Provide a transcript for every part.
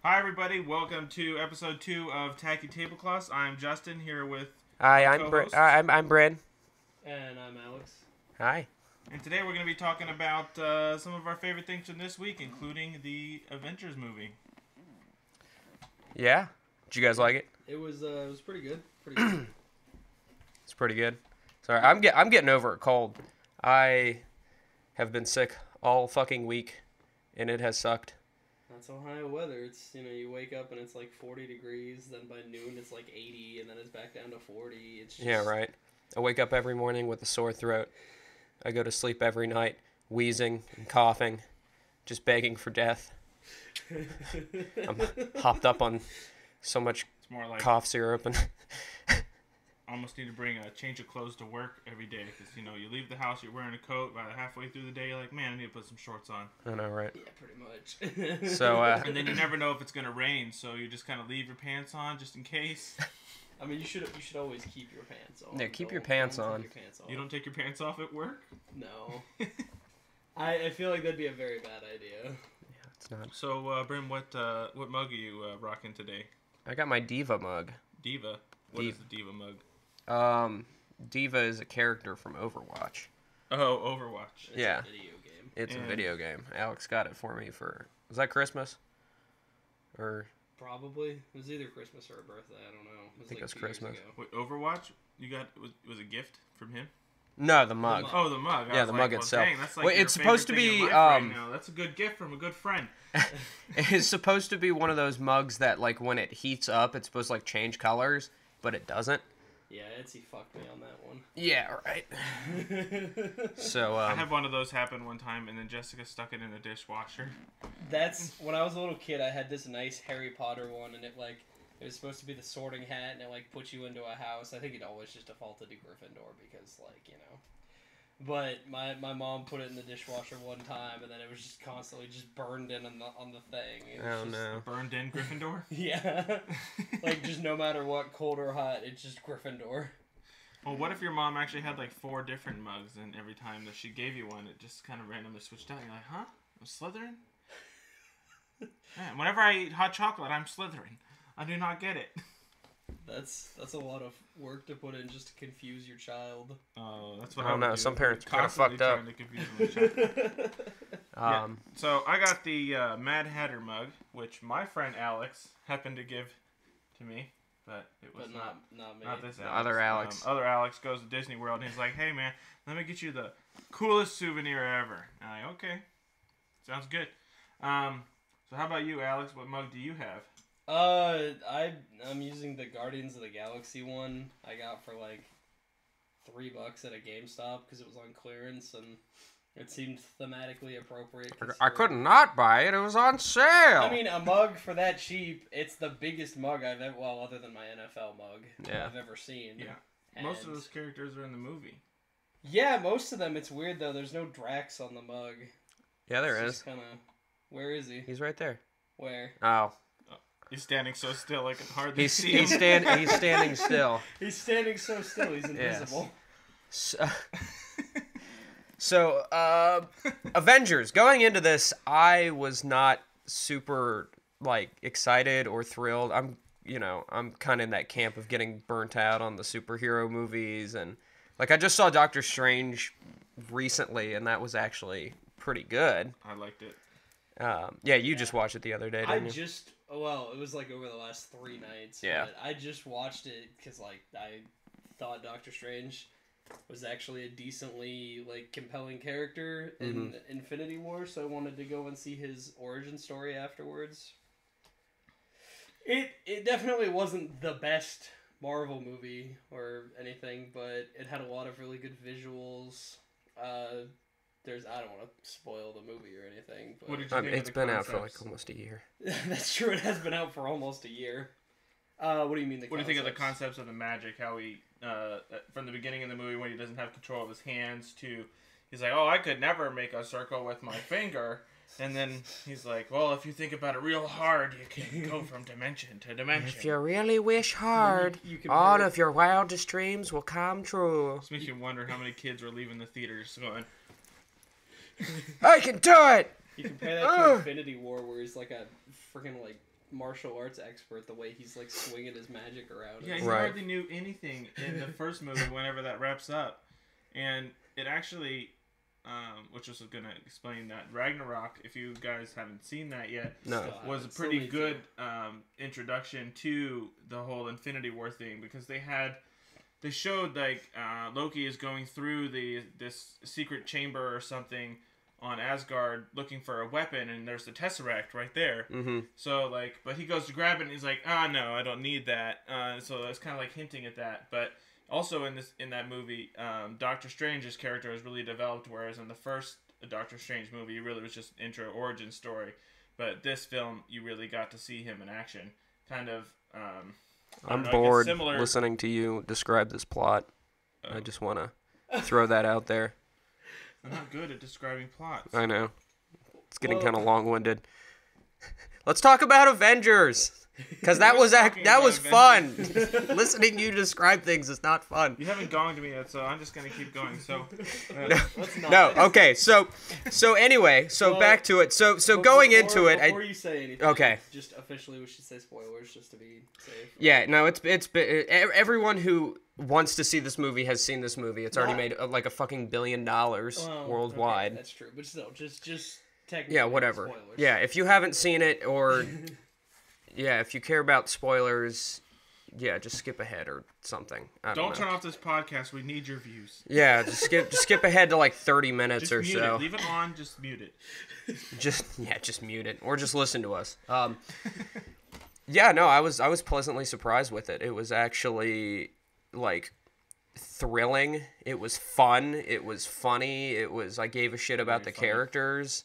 Hi, everybody. Welcome to episode 2 of Tacky Tablecloths. I'm Justin here with Hi, my I'm co-hosts. I'm Brad. And I'm Alex. Hi. And today we're going to be talking about some of our favorite things from this week, including the Avengers movie. Yeah. Did you guys like it? It was pretty good. Pretty good. It's pretty good. Sorry, I'm getting over a cold. I have been sick all fucking week, and it has sucked. That's Ohio weather. It's, you wake up and it's like 40 degrees, then by noon it's like 80, and then it's back down to 40. It's just... Yeah, right. I wake up every morning with a sore throat. I go to sleep every night, wheezing and coughing, just begging for death. I'm hopped up on so much It's more like cough syrup and almost need to bring a change of clothes to work every day because, you leave the house, you're wearing a coat, by halfway through the day, you're like, man, I need to put some shorts on. I know, right? Yeah, pretty much. So, And then you never know if it's going to rain, so you just kind of leave your pants on just in case. I mean, you should always keep your pants on. Yeah, keep your pants on. Take your pants off. You don't take your pants off at work? No. I feel like that'd be a very bad idea. Yeah, it's not. So, Brim, what mug are you rocking today? I got my Diva mug. Diva? What is the Diva mug? Diva is a character from Overwatch. Oh, Overwatch. It's Yeah. a video game. It's a video game. Alex got it for me for... Was that Christmas? Or... Probably. It was either Christmas or a birthday. I don't know. I think it was 2 years Christmas. ago. Wait, Overwatch? You got was a gift from him? No, the mug. mug. Oh, the mug. I Yeah, was the like, mug well, itself. Dang, that's like Well, your it's supposed to favorite thing in be, life right now. That's a good gift from a good friend. It's supposed to be one of those mugs that, like, when it heats up, it's supposed to, like, change colors, but it doesn't. Yeah, Etsy fucked me on that one. Yeah, right. So, I had one of those happen one time, and then Jessica stuck it in the dishwasher. That's when I was a little kid. I had this nice Harry Potter one, and it was supposed to be the Sorting Hat, and it puts you into a house. I think it always just defaulted to Gryffindor because But my mom put it in the dishwasher one time, and then it was just constantly just burned in on the thing. It was just, no. Burned in Gryffindor? Yeah, just no matter what, cold or hot, it's just Gryffindor. Well, what if your mom actually had 4 different mugs, and every time that she gave you one, it just kind of randomly switched out? You're like, huh? I'm Slytherin? Man, whenever I eat hot chocolate, I'm Slytherin. I do not get it. That's a lot of work to put in just to confuse your child. Oh, that's what I don't know. Some parents are kind of fucked up. So I got the Mad Hatter mug, which my friend Alex happened to give to me, but it was not me. not this Alex. Other Alex. Other Alex goes to Disney World, and he's like, "Hey man, let me get you the coolest souvenir ever." And I'm like, "Okay, sounds good." So how about you, Alex? What mug do you have? I'm using the Guardians of the Galaxy one I got for $3 at a GameStop because it was on clearance and it seemed thematically appropriate. I could not buy it. It was on sale. I mean, a mug for that cheap, it's the biggest mug I've ever, well, other than my NFL mug, I've ever seen. Yeah. And Most of those characters are in the movie. yeah, most of them. It's weird though. There's no Drax on the mug. Yeah, there It's is. Kind of. Where is he? He's right there. Where? Oh. He's standing so still I can hardly see He's him. standing still. He's standing so still. He's invisible. So, Avengers. Going into this, I was not super excited or thrilled. I'm kind of in that camp of getting burnt out on the superhero movies, and I just saw Doctor Strange recently, and that was actually pretty good. I liked it. Yeah, you just watched it the other day, didn't you? Well, it was over the last 3 nights. Yeah. But I just watched it because I thought Doctor Strange was actually a decently compelling character in Infinity War, so I wanted to go and see his origin story afterwards. It definitely wasn't the best Marvel movie or anything, but it had a lot of really good visuals. I don't want to spoil the movie or anything. But What did you think It's of the been out concepts? for almost a year. That's true. It has been out for almost a year. What do you mean? What do you think of the concepts of the magic? How he, from the beginning of the movie when he doesn't have control of his hands to, he's like, oh, I could never make a circle with my finger. And then he's like, well, if you think about it real hard, you can go from dimension to dimension. If you really wish hard, you can all put it- of your wildest dreams will come true. This makes you wonder how many kids were leaving the theater just going, I can do it! You compare that to Infinity War, where he's like a freaking martial arts expert the way he's like swinging his magic around. Yeah, he hardly knew anything in the first movie whenever that wraps up. And it actually, which was going to explain that, Ragnarok, if you guys haven't seen that yet, was a pretty good introduction to the whole Infinity War thing, because they showed like Loki is going through this secret chamber or something on Asgard looking for a weapon, and there's the Tesseract right there. Mm-hmm. So like, but he goes to grab it and he's like, no, I don't need that. So it's kind of like hinting at that. But also in that movie, Doctor Strange's character is really developed, whereas in the first Doctor Strange movie, it really was just intro origin story. But this film, you really got to see him in action. Kind of. I'm bored listening to you describe this plot. I just want to throw that out there. I'm not good at describing plots. I know. It's getting kind of long-winded. Let's talk about Avengers. Because that was fun. Listening to you describe things is not fun. You haven't gonged me yet, so I'm just going to keep going. So okay. So anyway, back to it. So going into it. Before you say anything, okay. Just officially we should say spoilers just to be safe. Yeah, no, it's everyone who wants to see this movie has seen this movie. It's already made like a fucking $1 billion worldwide. Okay, that's true, but still, just technically. Yeah, whatever. Spoilers. Yeah, if you haven't seen it or yeah, if you care about spoilers, yeah, just skip ahead or something. Don't turn off this podcast. We need your views. Yeah, just skip ahead to like 30 minutes just or mute so. It. Leave it on. Just mute it. just mute it or just listen to us. Yeah, no, I was pleasantly surprised with it. It was actually like thrilling. It was fun. It was funny. I gave a shit about the characters.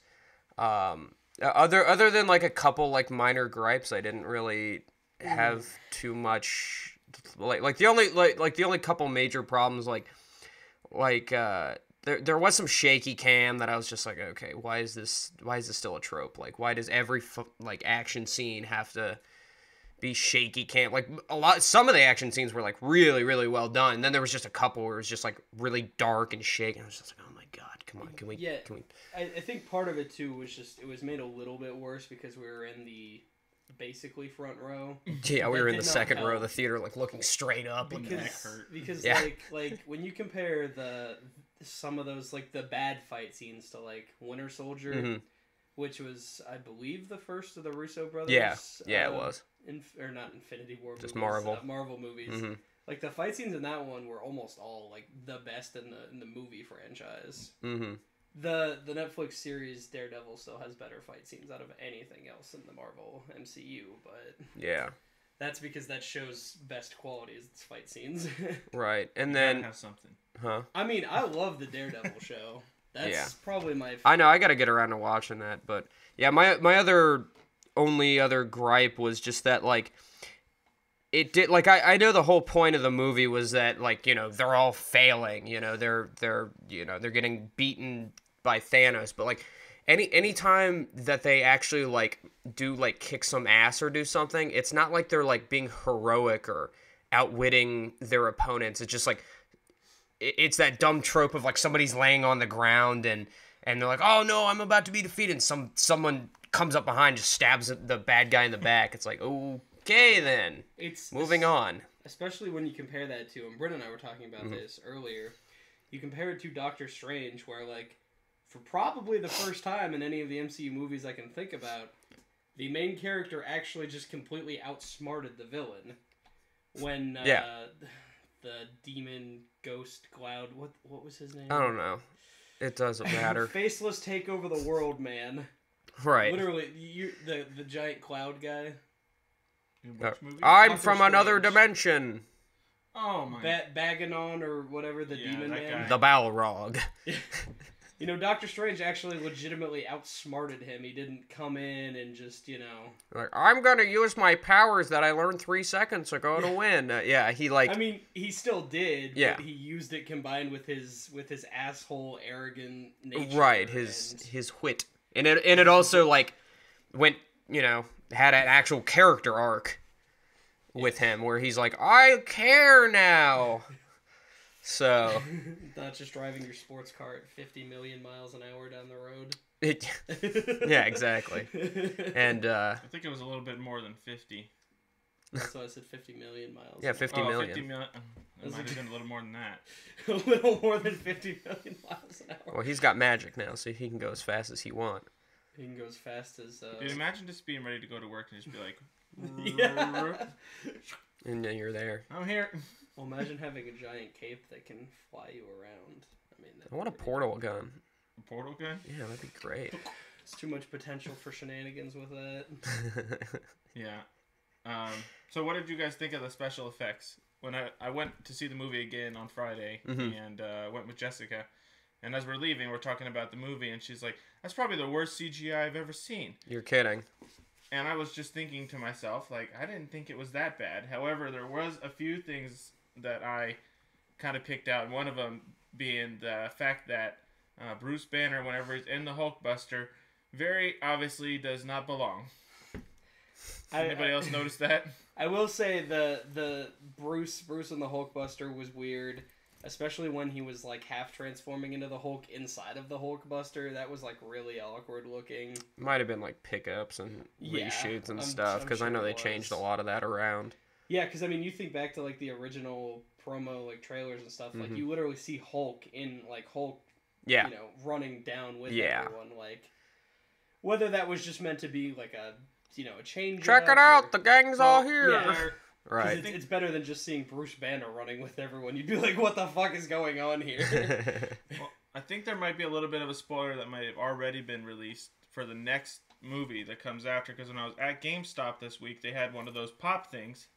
Other than like a couple like minor gripes, I didn't really have too much like the only couple major problems there was some shaky cam that I was just like, okay, why is this still a trope? Like, why does every like action scene have to be shaky cam? Like some of the action scenes were like really, really well done. Then there was just a couple where it was just like really dark and shaky. I was just like, oh my god, come on, can we? I think part of it too was just it was made a little bit worse because we were in the basically front row. Yeah, we were in the second row of the theater, like looking straight up. Because like when you compare some of those like the bad fight scenes to like Winter Soldier, mm-hmm. which was I believe the first of the Russo brothers. Yeah, it was. Or not Infinity War. Just movies, Marvel. Marvel movies. Mm-hmm. Like the fight scenes in that one were almost all like the best in the movie franchise. Mm-hmm. The Netflix series Daredevil still has better fight scenes out of anything else in the Marvel MCU, but yeah, that's because that show's best quality is its fight scenes. Right, and then have something. Huh? I mean, I love the Daredevil show. That's probably my. I know I got to get around to watching that, but yeah, my only other gripe was just that like. It did like I know the whole point of the movie was that like, you know, they're all failing, you know, they're getting beaten by Thanos, but like any time that they actually like do like kick some ass or do something, it's not like they're like being heroic or outwitting their opponents. It's just like it's that dumb trope of like somebody's laying on the ground and they're like, oh no, I'm about to be defeated, and someone comes up behind and just stabs the bad guy in the back. It's like, okay, then. It's moving on. Especially when you compare that to, and Brent and I were talking about this earlier, you compare it to Doctor Strange, where, like, for probably the first time in any of the MCU movies I can think about, the main character actually just completely outsmarted the villain. When, the demon ghost cloud, what was his name? I don't know. It doesn't matter. Faceless take over the world, man. Right. Literally, the giant cloud guy. I'm Doctor from Strange. Another dimension. Oh my. Baganon or whatever, the demon man. Guy. The Balrog. You know, Doctor Strange actually legitimately outsmarted him. He didn't come in and just, you know... Like, I'm going to use my powers that I learned 3 seconds ago to win. He like... I mean, he still did, yeah. But he used it combined with his asshole, arrogant nature. Right, his wit. And it also, like, went, you know, had an actual character arc with him where he's like, I care now. So... Not just driving your sports car at 50 million miles an hour down the road. Yeah, exactly. And I think it was a little bit more than 50. That's why I said 50 million miles. yeah, 50 million. 50 million. It might have been a little more than that. A little more than 50 million miles an hour. Well, he's got magic now, so he can go as fast as he wants. He can go as fast as. Dude, imagine just being ready to go to work and just be like, Yeah. And then you're there. I'm here. Well, imagine having a giant cape that can fly you around. I mean, I want a portal gun. A portal gun? Yeah, that'd be great. It's too much potential for shenanigans with that. Yeah. So what did you guys think of the special effects? When I went to see the movie again on Friday and went with Jessica, and as we're leaving, we're talking about the movie, and she's like, "That's probably the worst CGI I've ever seen." You're kidding. And I was just thinking to myself, like, I didn't think it was that bad. However, there was a few things that I kind of picked out. One of them being the fact that Bruce Banner, whenever he's in the Hulkbuster, very obviously does not belong. Anybody else notice that? I will say the Bruce and the Hulkbuster was weird, especially when he was like half transforming into the Hulk inside of the Hulkbuster. That was like really awkward looking. Might have been like pickups and reshoots and stuff, because I know they changed a lot of that around. Yeah, because I mean, you think back to like the original promo like trailers and stuff. Like you literally see Hulk in like Hulk, you know, running down with everyone. Like whether that was just meant to be like a a change. Check it out, the gang's all here. Yeah. Right. It's better than just seeing Bruce Banner running with everyone. You'd be like, what the fuck is going on here? Well, I think there might be a little bit of a spoiler that might have already been released for the next movie that comes after, because when I was at GameStop this week, they had one of those pop things,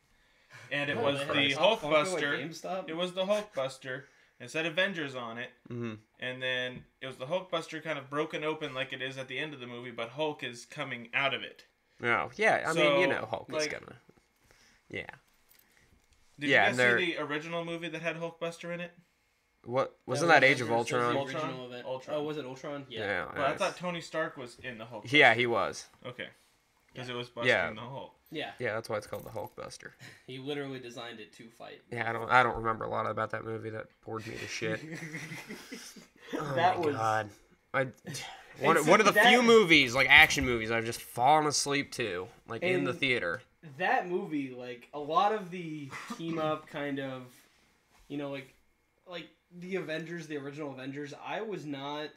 and it was the Hulkbuster. It was the Hulkbuster. It said Avengers on it, and then it was the Hulkbuster kind of broken open like it is at the end of the movie, but Hulk is coming out of it. Oh, yeah. I mean, you know, Hulk is gonna... Yeah. Did you guys see the original movie that had Hulkbuster in it? What? Wasn't that Age of Ultron? Ultron? Oh, was it Ultron? Yeah. Well, I thought Tony Stark was in the Hulk. Yeah, he was. Okay. Because it was busting the Hulk. Yeah. Yeah, that's why it's called the Hulkbuster. He literally designed it to fight. Yeah, I don't remember a lot about that movie. That bored me to shit. God. One of the few movies, like action movies, I've just fallen asleep to, like in the theater. That movie, like a lot of the team up kind of, like the Avengers, the original Avengers, I was not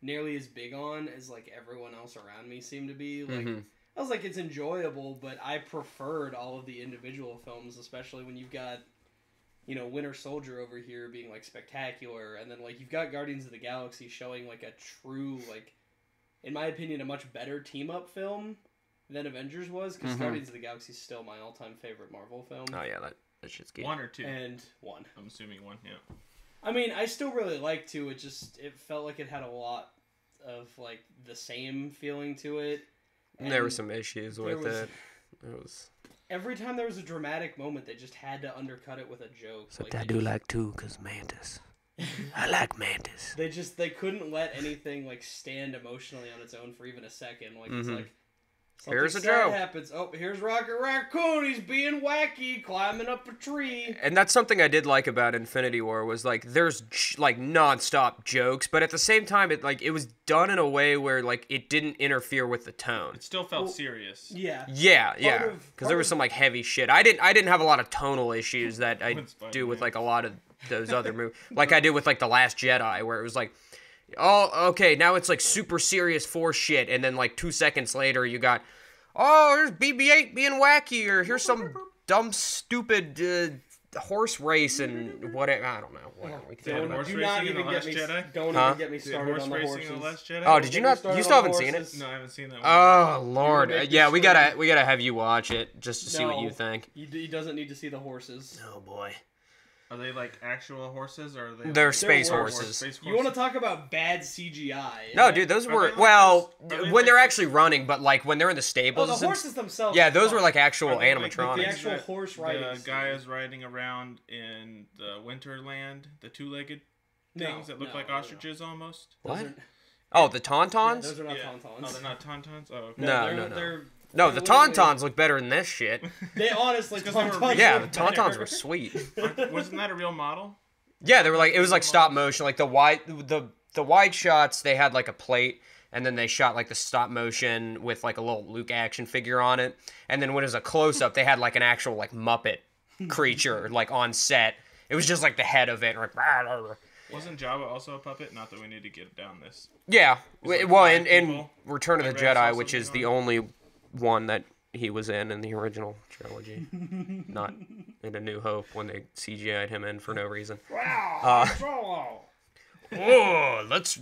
nearly as big on as like everyone else around me seemed to be. Like I was like, it's enjoyable, but I preferred all of the individual films, especially when you've got, Winter Soldier over here being like spectacular, and then like you've got Guardians of the Galaxy showing like a true, like, in my opinion, a much better team up film than Avengers was, because Guardians of the Galaxy is still my all-time favorite Marvel film. Oh yeah, that shit's good. 1 or 2? And 1. I'm assuming 1, yeah. I mean, I still really like 2. It felt like it had a lot of like the same feeling to it. And there were some issues with it. It was... Every time there was a dramatic moment, they just had to undercut it with a joke. Except I do like 2, because Mantis. I like Mantis. They couldn't let anything like stand emotionally on its own for even a second. Like it's like here's a joke. Happens. Oh, here's Rocket Raccoon. He's being wacky, climbing up a tree. And that's something I did like about Infinity War, was like there's like nonstop jokes, but at the same time it was done in a way where like it didn't interfere with the tone. It still felt serious. Yeah. Yeah. Because there was some like heavy shit. I didn't have a lot of tonal issues that I do with like a lot of those other movies, like I did with like The Last Jedi, where it was like, oh, okay, now it's like super serious Force shit, and then like 2 seconds later you got, oh, here's BB-8 being wacky, or here's some dumb, stupid horse race and whatever. I don't know. Don't even get me started on the horses. Oh, did you not? You still haven't seen it? No, I haven't seen that one. Oh Lord, yeah, we gotta have you watch it just to see what you think. He doesn't need to see the horses. Oh boy. Are they like actual horses, or are they? They're space horses. You want to talk about bad CGI? No, dude, those were when they're actually running, but like when they're in the stables. Oh, the horses themselves. Yeah, those were like actual animatronics. The actual horse riding. The guy is riding around in the Winterland, the two-legged things that look like ostriches almost. What? Oh, the tauntauns? Yeah, those are not tauntauns. Oh, they're not tauntauns? Oh, okay. No. No, the tauntauns look better than this shit. They honestly, tauntauns. Yeah, the tauntauns were sweet. Wasn't that a real model? Yeah, they were like, it was like stop motion, like the wide shots. They had like a plate and then they shot like the stop motion with like a little Luke action figure on it, and then when it was a close up, they had like an actual like Muppet creature like on set. It was just like the head of it. Like, wasn't Jabba also a puppet? Not that we need to get down this. yeah, Like well, 5 in people? Return of the I saw Jedi, which is something the on it. only one that he was in the original trilogy, not in A New Hope when they CGI'd him in for no reason. Wow. Oh, let's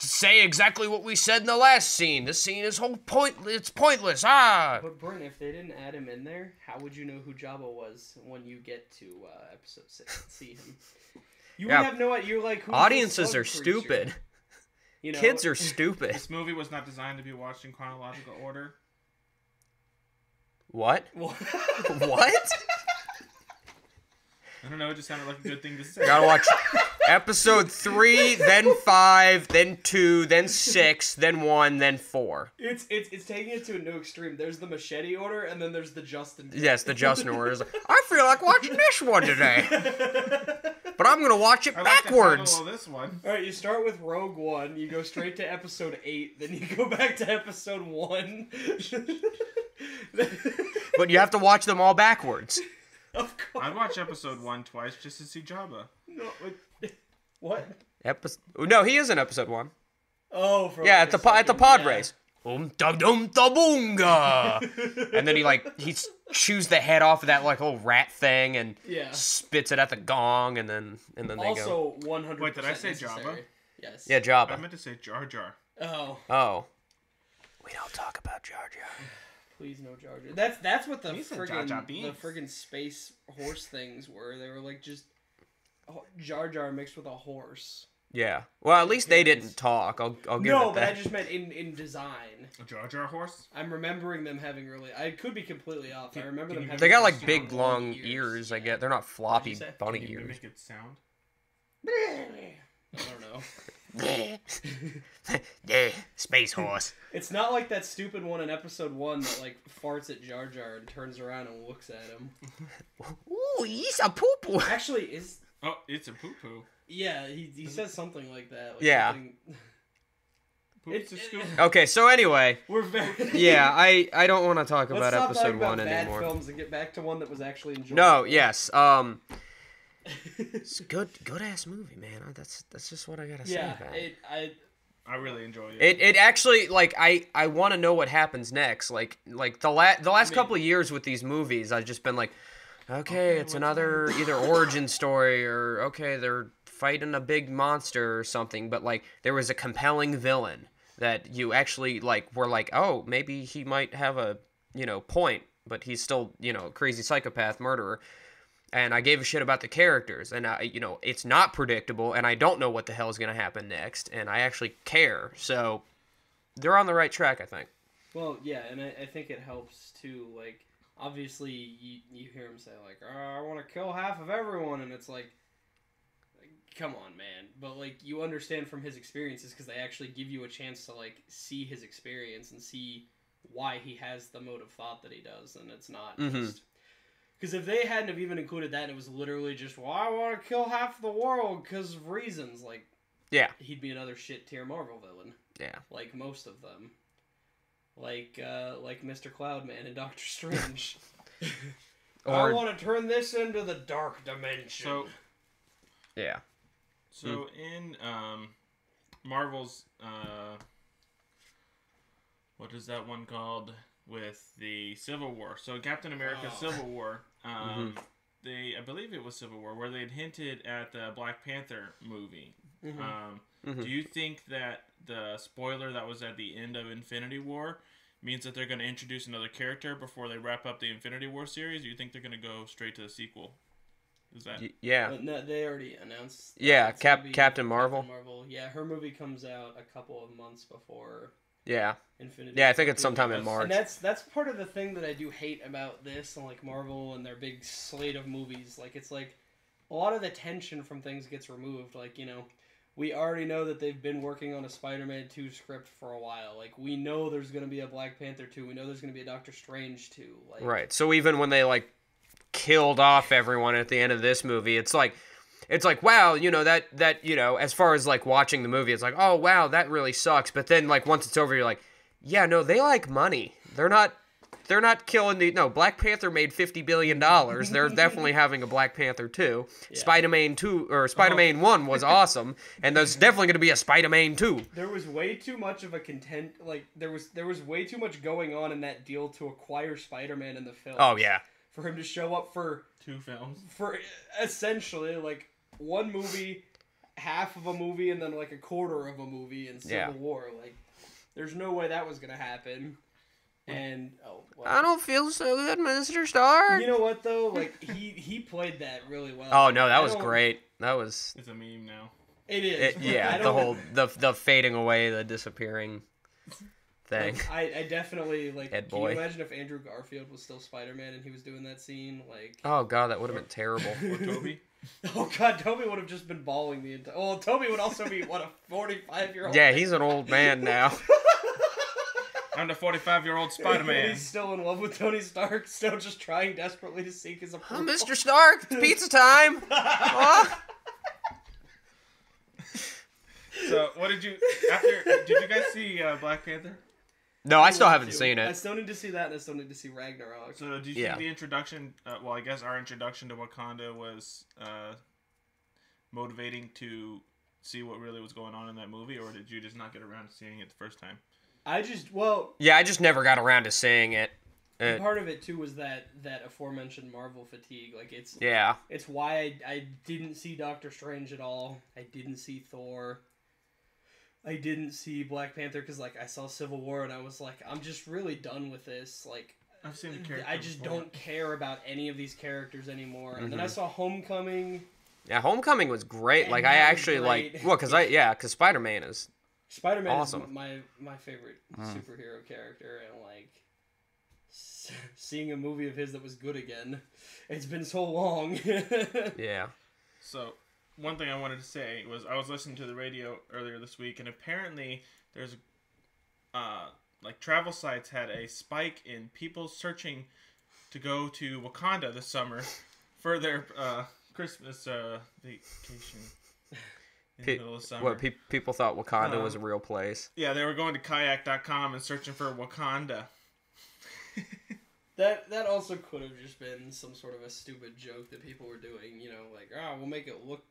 say exactly what we said in the last scene. This scene is it's pointless. But Brent, if they didn't add him in there, how would you know who Jabba was when you get to episode 6 and see him? You would have no idea. You're like, who's Audiences this are slug creature? stupid. You know? Kids are stupid. This movie was not designed to be watched in chronological order. What? What? What? I don't know. It just sounded like a good thing to say. Gotta watch episode 3, then 5, then 2, then 6, then 1, then 4. It's taking it to a new extreme. There's the machete order, and then there's the Justin. Yes, the Justin order is like, I feel like watching this one today, but I'm gonna watch it I like backwards. the title of this one. All right, you start with Rogue One, you go straight to episode 8, then you go back to episode 1. But you have to watch them all backwards. Of course. I'd watch episode 1 twice just to see Jabba. No, what? No, he is in episode 1. Oh, for Yeah, like at the pod race. Da dum da boonga. And then he chews the head off of that like little rat thing and spits it at the gong, and then they go. Also, 100%. Wait, did I say necessary. Jabba? Yes. Yeah, I Jabba. meant to say Jar Jar. Oh. We don't talk about Jar Jar. Please no Jar Jar. That's what the He said Jar Jar Binks. friggin' space horse things were. They were like just Jar Jar mixed with a horse. Yeah. Well, at least they didn't talk. I'll give it No, but that. I just meant in design. A Jar Jar horse? I'm remembering them having really. I could be completely off. I remember them having. They got like just big long long ears. I get. They're not floppy say? bunny Can you ears. make it sound? I don't know. Space horse. It's not like that stupid one in episode 1 that like farts at Jar Jar and turns around and looks at him. Ooh, he's a poo poo. Actually, is Oh, it's a poo poo. yeah, he says something like that. Like Yeah. something- Poops a scoop. Okay, so anyway, We're very. yeah, I don't want to talk Let's about stop episode talking about 1 bad anymore. films and get back to one that was actually enjoyable. No, yes, it's a good ass movie, man. That's just what I gotta say Yeah, about it. I really enjoy it. It actually, like, I want to know what happens next. Like the last couple of years with these movies, I've just been like, okay, it's another either origin story or okay, they're fighting a big monster or something. But like, there was a compelling villain that you actually like were like, oh, maybe he might have a point, but he's still a crazy psychopath murderer. And I gave a shit about the characters, and it's not predictable, and I don't know what the hell is going to happen next, and I actually care. So they're on the right track, I think. Well, yeah, and I think it helps too. Like, obviously, you hear him say like, "I want to kill half of everyone," and it's like, come on, man. But like, you understand from his experiences because they actually give you a chance to like see his experience and see why he has the mode of thought that he does, and it's not just. Because if they hadn't have even included that, and it was literally just, well, I want to kill half the world because of reasons, like, yeah, he'd be another shit tier Marvel villain. Yeah, like most of them, like Mr. Cloudman and Doctor Strange. I want to turn this into the dark dimension. So, yeah. So in Marvel's what is that one called with the Civil War? So Captain America Civil War. I believe it was Civil War where they'd hinted at the Black Panther movie. Do you think that the spoiler that was at the end of Infinity War means that they're going to introduce another character before they wrap up the Infinity War series? Do you think they're going to go straight to the sequel? Is that yeah? No, they already announced. Yeah, Captain Marvel. Yeah, her movie comes out a couple of months before. Yeah. Infinity. Yeah, I think it's sometime in March. And that's part of the thing that I do hate about this and like Marvel and their big slate of movies. Like it's like a lot of the tension from things gets removed. Like we already know that they've been working on a Spider-Man 2 script for a while. Like we know there's gonna be a Black Panther 2. We know there's gonna be a Doctor Strange 2. Like right. So even when they like killed off everyone at the end of this movie, it's it's like, wow, that as far as like watching the movie, it's like, oh wow, that really sucks. But then like once it's over, you're like, yeah, no, they like money. They're not killing no, Black Panther made $50 billion. They're definitely having a Black Panther 2. Yeah. Spider-Man 2 or Spider-Man 1 was awesome, and there's definitely going to be a Spider-Man 2. There was way too much of a there was way too much going on in that deal to acquire Spider-Man in the film. Oh yeah. For him to show up for 2 films. For essentially like one movie, half of a movie, and then like a quarter of a movie in Civil War. Like there's no way that was going to happen. And I don't feel so good, Mr. Stark. You know what though? Like he played that really well. Oh no, that was great. That was. It's a meme now. It is. The whole the fading away, the disappearing thing. Like, I definitely like. Head can boy. you imagine if Andrew Garfield was still Spider-Man and he was doing that scene? Like. Oh god, that would have been terrible. Or Toby. Oh god, Toby would have just been bawling the entire. Well, Toby would also be what, a 45-year-old. Yeah, he's an old man now. I'm the 45-year-old Spider-Man. He's still in love with Tony Stark, still just trying desperately to seek his approval. Mr. Stark, it's pizza time! So, what did you... Did you guys see Black Panther? No, I still haven't seen it. I still need to see that, and I still need to see Ragnarok. So, did you think the introduction... well, I guess our introduction to Wakanda was motivating to see what really was going on in that movie, or did you just not get around to seeing it the first time? I just never got around to seeing it. Part of it too was that aforementioned Marvel fatigue. Like it's why I didn't see Doctor Strange at all. I didn't see Thor. I didn't see Black Panther because like I saw Civil War and I was like, I'm just really done with this. Like I've seen the characters. I just don't care about any of these characters anymore. And then I saw Homecoming. Yeah, Homecoming was great. Like I actually because Spider-Man is. Spider-Man awesome. is my favorite superhero character, and like seeing a movie of his that was good again. It's been so long. Yeah. So one thing I wanted to say was I was listening to the radio earlier this week, and apparently there's like travel sites had a spike in people searching to go to Wakanda this summer for their Christmas vacation. In the middle of summer. What people thought Wakanda was a real place. Yeah, they were going to kayak.com and searching for Wakanda. That also could have just been some sort of a stupid joke that people were doing, like, we'll make it look,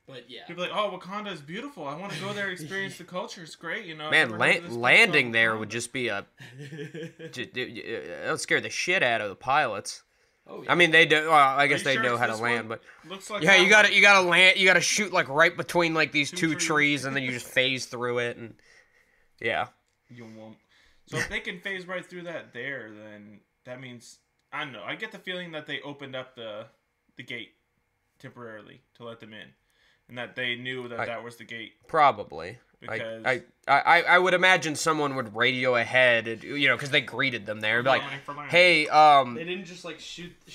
but yeah. People are like, Wakanda is beautiful. I want to go there and experience the culture. It's great, Man, landing there would just be it would scare the shit out of the pilots. Oh, yeah. I mean, they do. Well, I guess they know how to land, but looks like you gotta land. You gotta shoot like right between like these two trees, and then you just phase through it, and yeah. You won't. So if they can phase right through that there, then that means I don't know. I get the feeling that they opened up the gate temporarily to let them in, and that they knew that was the gate. Probably. Because I would imagine someone would radio ahead, because they greeted them there. Be like, hey, They didn't just like shoot the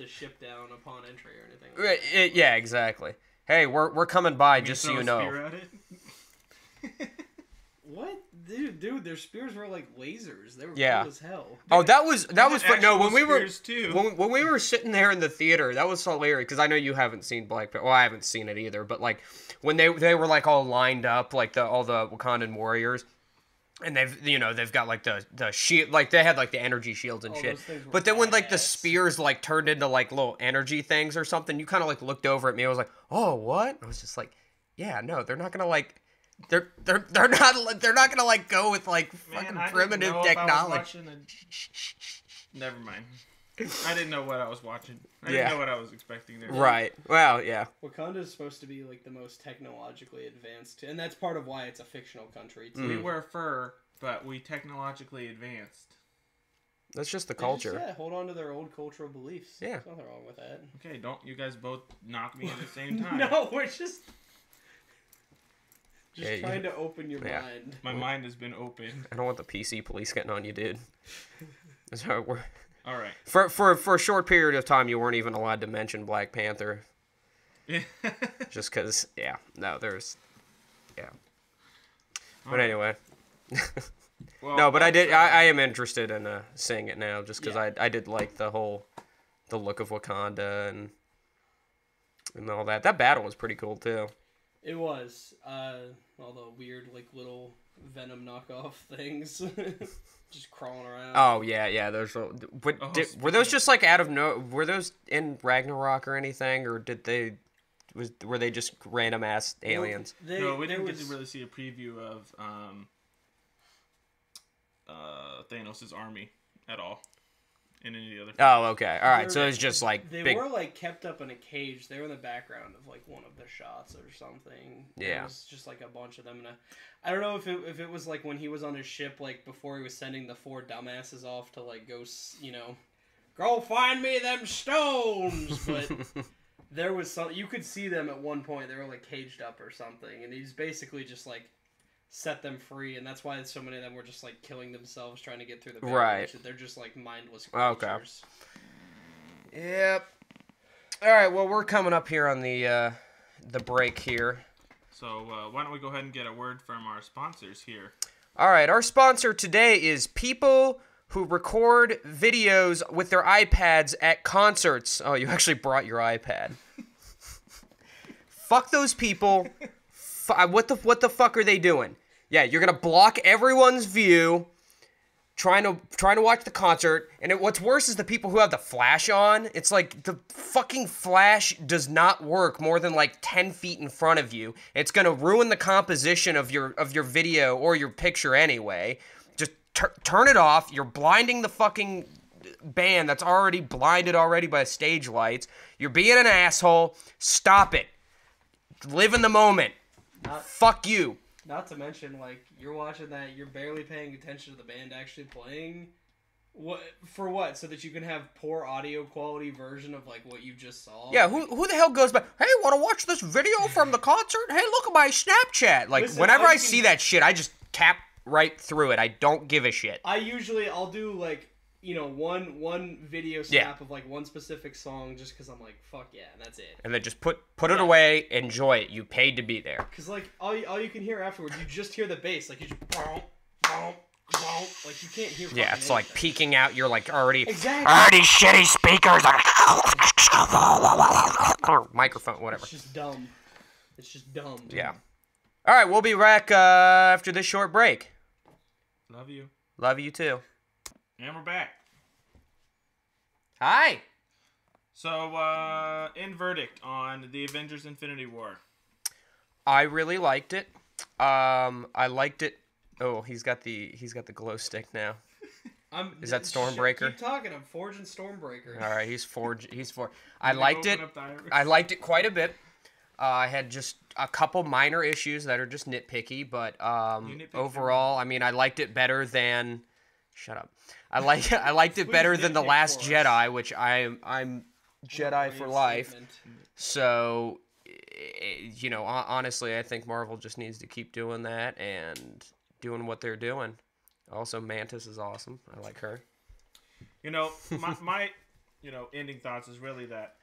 ship down upon entry or anything. Like yeah, exactly. Hey, we're coming by, just so you know. What? Dude, their spears were like lasers. They were cool as hell. Oh, that was fun. No, when we were too. when we were sitting there in the theater, that was hilarious because I know you haven't seen Black Panther. Well, I haven't seen it either, but like when they were like all lined up, like all the Wakandan warriors, and they've got like the shield, like they had like the energy shields and shit. But then when like the spears like turned into like little energy things or something, you kind of like looked over at me. I was like, oh, what? I was just like, yeah, no, they're not gonna like. They're not gonna like go with like fucking primitive technology. Never mind. I didn't know what I was watching. I didn't know what I was expecting there. Right. Well, yeah. Wakanda is supposed to be like the most technologically advanced, and that's part of why it's a fictional country too. We wear fur, but we technologically advanced. That's just the culture. Hold on to their old cultural beliefs. Yeah. There's nothing wrong with that. Okay, don't you guys both knock me at the same time. No, we're just trying to open your mind. My mind has been opened. I don't want the PC police getting on you, dude. So we're all right. For a short period of time, you weren't even allowed to mention Black Panther. Just because, But anyway. Well, no, but I am interested in seeing it now, just because I did like the look of Wakanda, and and all that. That battle was pretty cool too. It was. All the weird, like, little Venom knockoff things. Just crawling around. Oh, yeah. Those were those just, like, out of no... Were those in Ragnarok or anything? Or were they just random-ass aliens? No, we didn't get to really see a preview of Thanos' army at all. In any other film. Oh, okay. All right, so it's just, like, They big... were, like, kept up in a cage. They were in the background of, like, one of the shots or something. Yeah. It was just, like, a bunch of them. And I don't know if it was, like, when he was on his ship, like, before he was sending the 4 dumbasses off to, like, go, go find me them stones! But there was some... You could see them at one point. They were, like, caged up or something. And he's basically just, like, set them free, and that's why so many of them were just like killing themselves trying to get through the barrier. Right. They're just like mindless creatures. Okay. Yep. All right. Well, we're coming up here on the break here. So why don't we go ahead and get a word from our sponsors here? All right. Our sponsor today is people who record videos with their iPads at concerts. Oh, you actually brought your iPad. Fuck those people. What the fuck are they doing? Yeah, you're gonna block everyone's view, trying to watch the concert, and what's worse is the people who have the flash on. It's like the fucking flash does not work more than like 10 feet in front of you. It's gonna ruin the composition of your video or your picture anyway. Just turn it off. You're blinding the fucking band that's already blinded by stage lights. You're being an asshole. Stop it. Live in the moment. Fuck you. Not to mention, like, you're watching that, you're barely paying attention to the band actually playing. What for? What? So that you can have poor audio quality version of like what you just saw. Yeah. Who the hell goes back? Hey, want to watch this video from the concert? Hey, look at my Snapchat. Like, Listen, whenever I see that shit, I just tap right through it. I don't give a shit. I'll do like, one video snap of like one specific song just because I'm like, fuck yeah, and that's it. And then just put it away, enjoy it. You paid to be there. Because like all you can hear afterwards, you just hear the bass, like you just boom, boom, boom, like you can't hear. Yeah, it's like peeking out. You're like already shitty speakers. Microphone, whatever. It's just dumb. Dude. Yeah. All right, we'll be back after this short break. Love you. Love you too. And we're back. Hi. So, in verdict on the Avengers Infinity War. I really liked it. I liked it. Oh, he's got the glow stick now. Is that Stormbreaker? Keep talking. I'm forging Stormbreaker. All right, he's forged. I liked it. I liked it quite a bit. I had just a couple minor issues that are just nitpicky, but overall, I mean, I liked it better than. Shut up. I liked it better than The Last Jedi, which I'm Jedi for life. So, honestly, I think Marvel just needs to keep doing that and doing what they're doing. Also, Mantis is awesome. I like her. My ending thoughts is really that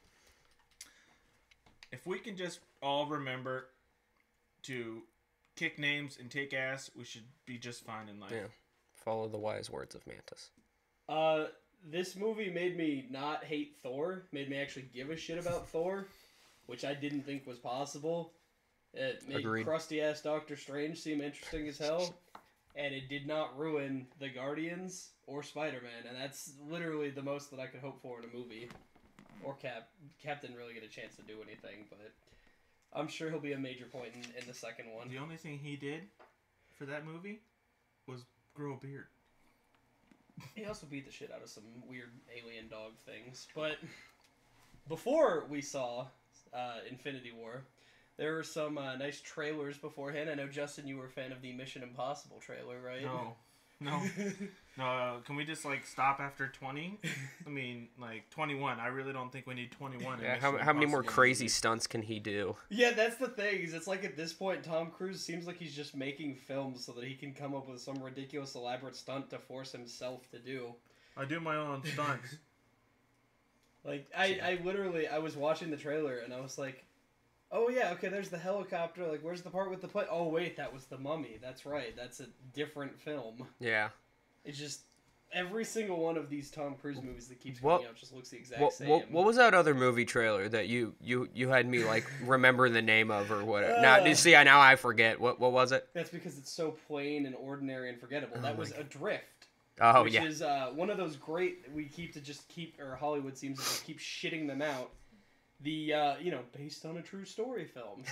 if we can just all remember to kick names and take ass, we should be just fine in life. Yeah. Follow the wise words of Mantis. This movie made me not hate Thor. Made me actually give a shit about Thor, which I didn't think was possible. It made crusty-ass Doctor Strange seem interesting as hell. And it did not ruin the Guardians or Spider-Man. And that's literally the most that I could hope for in a movie. Or Cap. Cap didn't really get a chance to do anything, but I'm sure he'll be a major point in the second one. The only thing he did for that movie was grow a beard. He also beat the shit out of some weird alien dog things. But before we saw Infinity War, there were some nice trailers beforehand. I know, Justin, you were a fan of the Mission Impossible trailer, right? No. Can we just stop after 20? I mean, 21. I really don't think we need 21. Yeah, how many more crazy stunts can he do? Yeah, that's the thing. Is it's like at this point, Tom Cruise seems like he's just making films so that he can come up with some ridiculous, elaborate stunt to force himself to do. I do my own stunts. I was watching the trailer and I was like, oh yeah, okay, there's the helicopter. Like, where's the part with the plane? Oh wait, that was the Mummy. That's right. That's a different film. Yeah. It's just, every single one of these Tom Cruise movies that keeps coming out just looks the exact same. What was that other movie trailer that you had me like remember the name of or whatever? Now I forget. What was it? That's because it's so plain and ordinary and forgettable. That was Adrift. Oh, which is one of those great or Hollywood seems to just keep shitting them out. The based on a true story films.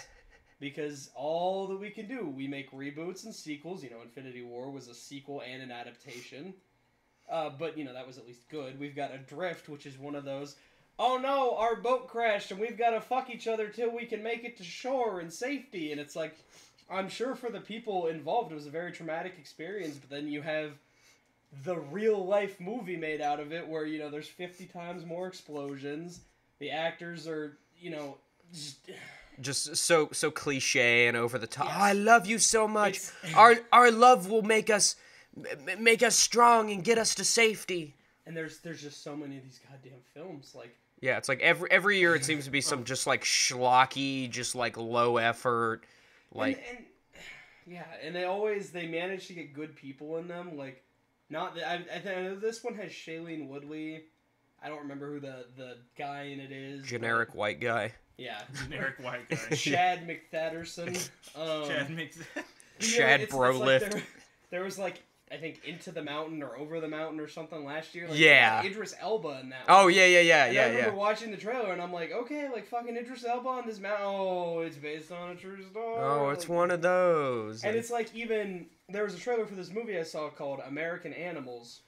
Because all that we can do, we make reboots and sequels. Infinity War was a sequel and an adaptation. But, that was at least good. We've got Adrift, which is one of those, oh no, our boat crashed and we've got to fuck each other till we can make it to shore in safety. And it's like, I'm sure for the people involved it was a very traumatic experience, but then you have the real life movie made out of it where, there's 50 times more explosions. The actors are, just so cliche and over the top. Yes. Oh, I love you so much. Our love will make us strong and get us to safety. And there's just so many of these goddamn films, like. Yeah, it's like every year it seems to be some just like schlocky, just like low effort, like. And they manage to get good people in them, like. Not that I know this one has Shailene Woodley. I don't remember who the guy in it is. Generic white guy. Yeah. Generic white guy. Chad McThatterson. Chad Brolift. There was like, I think Into the Mountain or Over the Mountain or something last year. Like, yeah. Idris Elba in that one. Oh, yeah. I remember watching the trailer and I'm like, okay, like fucking Idris Elba on this mountain. Oh, it's based on a true story. Oh, it's one of those. And it's like even, there was a trailer for this movie I saw called American Animals,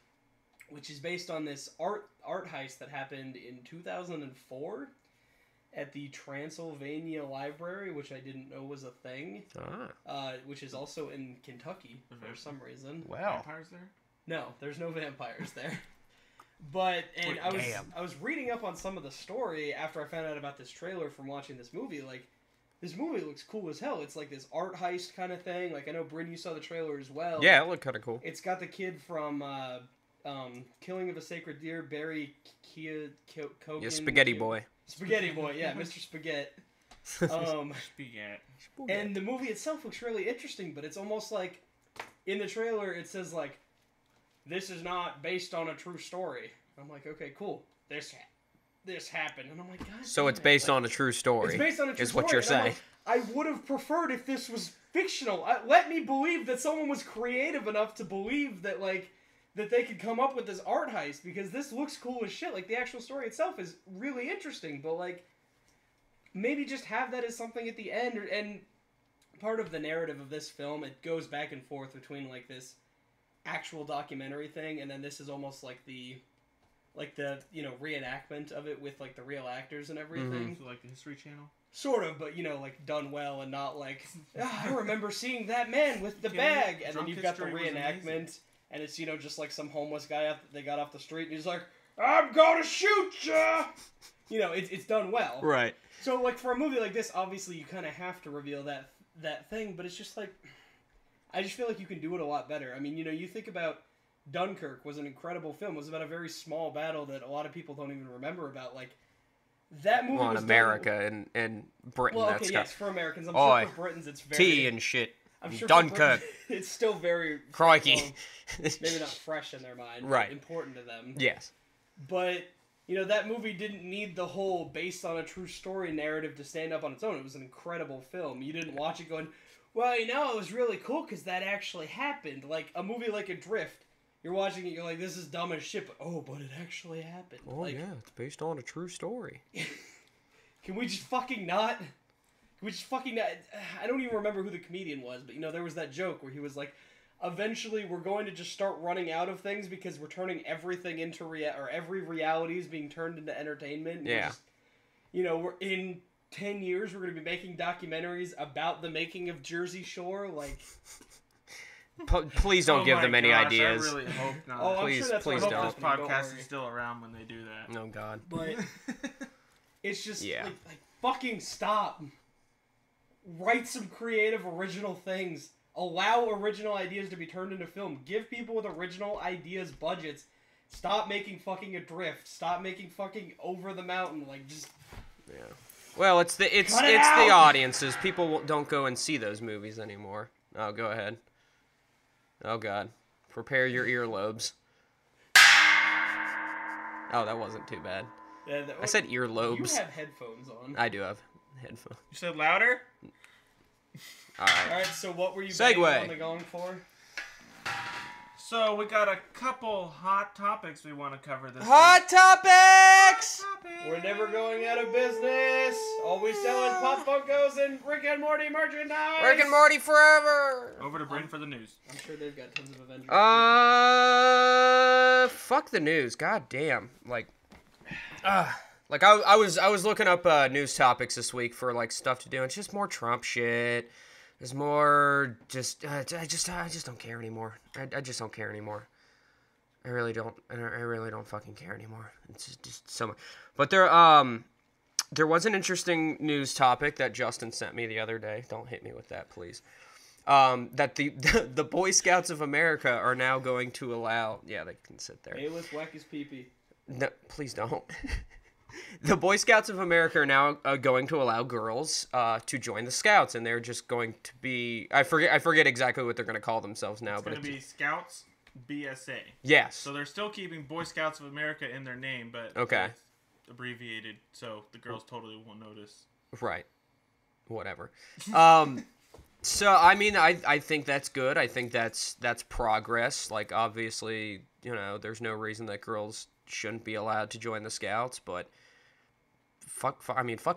which is based on this art heist that happened in 2004 at the Transylvania Library, which I didn't know was a thing. Which is also in Kentucky for some reason. Wow. Vampires there? No, there's no vampires there. But I was reading up on some of the story after I found out about this trailer from watching this movie. Like, this movie looks cool as hell. It's like this art heist kind of thing. Like, I know Bryn, you saw the trailer as well. Yeah, it looked kind of cool. It's got the kid from Killing of a Sacred Deer, Barry Keoghan. Yeah, Spaghetti Boy. Spaghetti Boy, yeah, Mr. Spaghetti. Spaghetti. And the movie itself looks really interesting, but it's almost like, in the trailer, it says, like, this is not based on a true story. I'm like, okay, cool. This happened. And I'm like, God. So it's based on a true story. It's based on a true story. Is what you're saying. Like, I would have preferred if this was fictional. Let me believe that someone was creative enough to believe that, like, that they could come up with this art heist, because this looks cool as shit. Like, the actual story itself is really interesting, but, like, maybe just have that as something at the end. And part of the narrative of this film, it goes back and forth between, like, this actual documentary thing, and then this is almost like the reenactment of it with, like, the real actors and everything. Mm-hmm. So, like, the History Channel? Sort of, but, like, done well and not like, I remember seeing that man with the bag, and then you've got the reenactment. And it's, just like some homeless guy they got off the street, and he's like, I'm gonna shoot ya! It's done well. Right. So, like, for a movie like this, obviously you kind of have to reveal that thing, but it's just like, I just feel like you can do it a lot better. I mean, you think about Dunkirk was an incredible film. It was about a very small battle that a lot of people don't even remember about. Like, that movie was in America and Britain. Well, okay, yes, for Americans. I'm sure for Britons it's very... Tea and shit. I'm sure Dunkirk. It's still very... Crikey. Maybe not fresh in their mind, right. But important to them. Yes. But, that movie didn't need the whole based on a true story narrative to stand up on its own. It was an incredible film. You didn't watch it going, well, it was really cool because that actually happened. Like, a movie like Adrift, you're watching it, you're like, this is dumb as shit, but it actually happened. Oh, like, yeah, it's based on a true story. Can we just fucking not? I don't even remember who the comedian was, but, there was that joke where he was like, eventually we're going to just start running out of things because we're turning everything into every reality is being turned into entertainment. Yeah. We're in 10 years we're going to be making documentaries about the making of Jersey Shore, like... Please don't give them any ideas. I really hope not. Oh, please, I'm sure please don't. I hope this podcast is still around when they do that. Oh, God. But it's just, yeah. like, fucking stop. Write some creative, original things. Allow original ideas to be turned into film. Give people with original ideas budgets. Stop making fucking Adrift. Stop making fucking Over the Mountain. Like, just... Yeah. Well, it's the audiences. People don't go and see those movies anymore. Oh, go ahead. Oh, God. Prepare your earlobes. Oh, that wasn't too bad. Yeah, I said earlobes. You have headphones on. I do have headphones. You said louder? All right. All right, so what were you Segue. banging on the gong for? So we got a couple hot topics we want to cover this Hot topics! week. We're never going out of business. Always selling Pop Funkos and Rick and Morty merchandise. Rick and Morty forever. Over to Bryn for the news. I'm sure they've got tons of Avengers. Fuck the news. God damn. Like I was looking up news topics this week for like stuff to do. It's just more Trump shit. There's more just I just don't care anymore. I just don't care anymore. I really don't fucking care anymore. It's just so much. But there was an interesting news topic that Justin sent me the other day. Don't hit me with that, please. That the Boy Scouts of America are now going to allow. Yeah, they can sit there. Hey, let's whack his pee-pee. No, please don't. The Boy Scouts of America are now going to allow girls to join the Scouts, and they're just going to be. I forget exactly what they're going to call themselves now, It's going to be Scouts BSA. Yes. So they're still keeping Boy Scouts of America in their name, but Okay. it's abbreviated, so the girls totally won't notice. Right. Whatever. So I mean, I think that's good. I think that's progress. Like obviously, there's no reason that girls shouldn't be allowed to join the Scouts, but fuck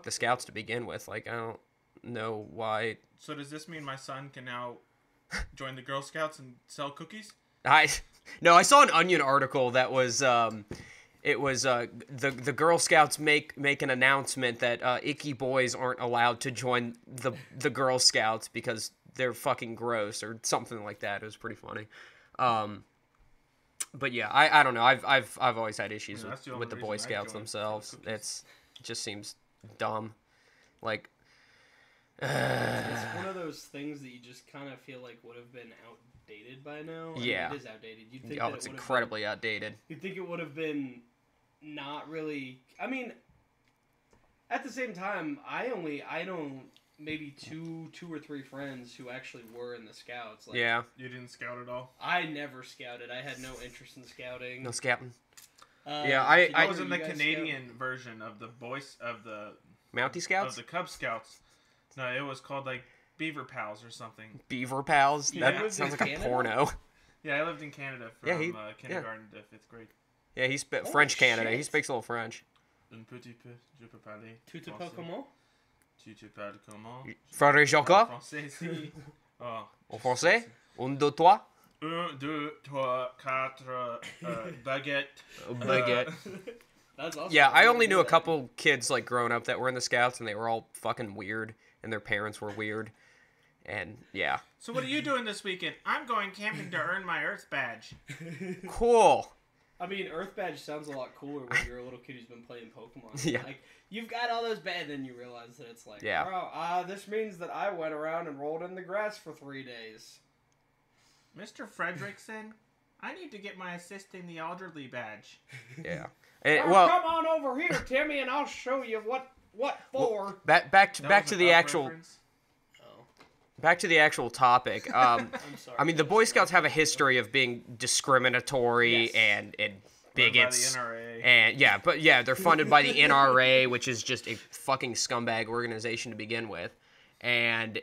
the Scouts to begin with. Like I don't know why. So does this mean my son can now join the Girl Scouts and sell cookies? I saw an Onion article that was it was the Girl Scouts make an announcement that icky boys aren't allowed to join the Girl Scouts because they're fucking gross or something like that. It was pretty funny. But yeah, I don't know. I've always had issues with the Boy Scouts themselves. It just seems dumb. Like it's one of those things that you just kind of feel like would have been outdated by now. Yeah. I mean, it is outdated. You'd think it's incredibly outdated. You'd think it would have been not really. I mean, at the same time, I know maybe two or three friends who actually were in the Scouts. Like, Yeah. You didn't scout at all? I never scouted. I had no interest in scouting. No scouting. Yeah, I was in the Canadian version of the Mountie Scouts? of the Cub Scouts. No, it was called like Beaver Pals or something. Beaver Pals? Yeah. That sounds like a Canada? porno. Yeah, I lived in Canada from kindergarten to 5th grade. Yeah, he's French Canada. shit. He speaks a little French. Un petit peu, je peux parler. Tu te parles comment? Tu te parles comment? Frère Jacques? Français, si. Oh. En français? 1, 2, 3? 1, 2, 3, 4, baguette. Baguette. That's awesome. Yeah, I only knew a couple kids like growing up that were in the Scouts, and they were all fucking weird, and their parents were weird, and yeah. So what are you doing this weekend? I'm going camping to earn my Earth badge. Cool. I mean, Earth Badge sounds a lot cooler when you're a little kid who's been playing Pokemon. Yeah. Like, you've got all those bad, then you realize that it's like, Yeah. oh, this means that I went around and rolled in the grass for 3 days. Mr. Fredrickson, I need to get my assisting the elderly badge. Yeah. Come on over here, Timmy, and I'll show you what for. Back to the an actual reference. back to the actual topic. I'm sorry. I mean, the Boy Scouts have a history of being discriminatory Yes. and Run bigots. by the NRA. And they're funded by the NRA, which is just a fucking scumbag organization to begin with. And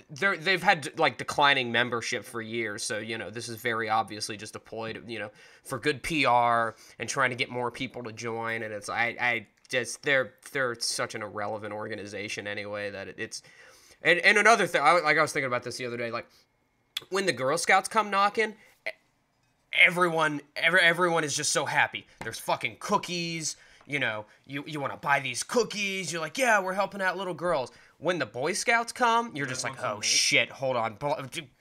they've had like declining membership for years, so this is very obviously just a ploy to for good PR and trying to get more people to join. And it's they're such an irrelevant organization anyway that it's. And another thing, I was thinking about this the other day, like when the Girl Scouts come knocking, everyone is just so happy. There's fucking cookies. You want to buy these cookies. You're like, yeah, we're helping out little girls. When the Boy Scouts come, you're just like, oh shit, hold on,